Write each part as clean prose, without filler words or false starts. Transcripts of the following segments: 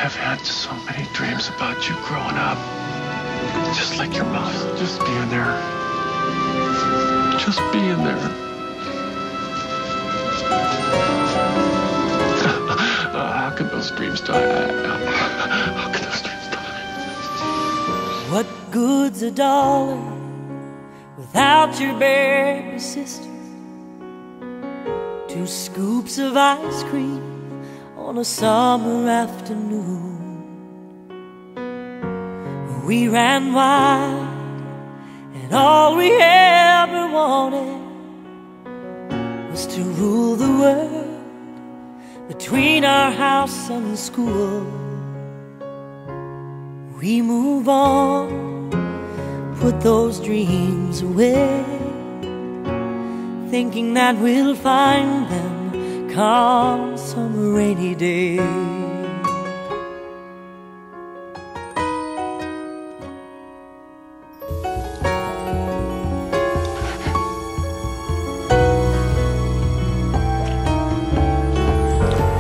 have had so many dreams about you growing up. Just like your mother, just being there. Just being there. How can those dreams die? How can those dreams die? What good's a dollar without your baby sister? 2 scoops of ice cream on a summer afternoon. We ran wild, and all we ever wanted was to rule the world between our house and school. We move on, put those dreams away, thinking that we'll find them come some rainy day.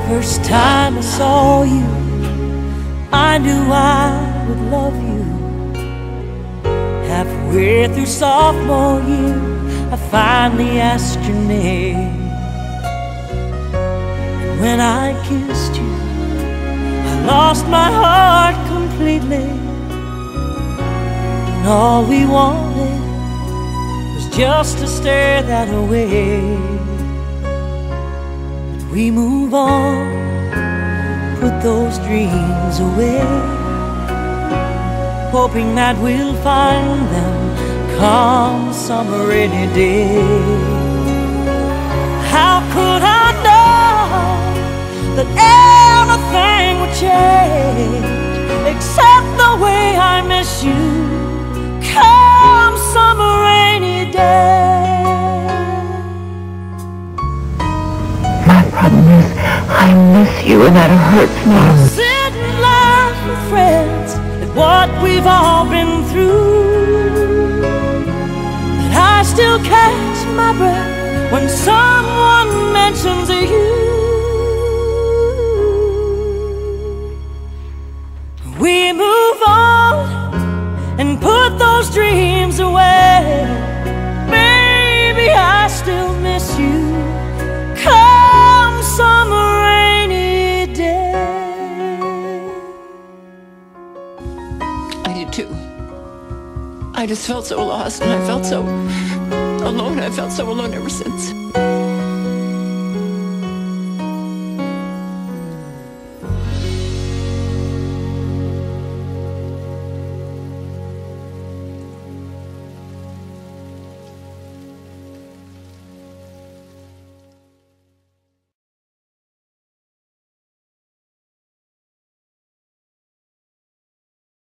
First time I saw you, I knew I would love you. Halfway through sophomore year, I finally asked your name. And when I kissed you, I lost my heart completely. And all we wanted was just to stare that away. But we move on, put those dreams away, hoping that we'll find them come some rainy day. How could I know that everything would change, except the way I miss you come some rainy day? My problem is I miss you and that hurts me. Sit and laugh with friends at what we've all been through, but I still catch my breath when someone mentions you. We move on and put those dreams away. Baby, I still miss you come some rainy day. I did too. I just felt so lost, and I felt so alone. I felt so alone ever since.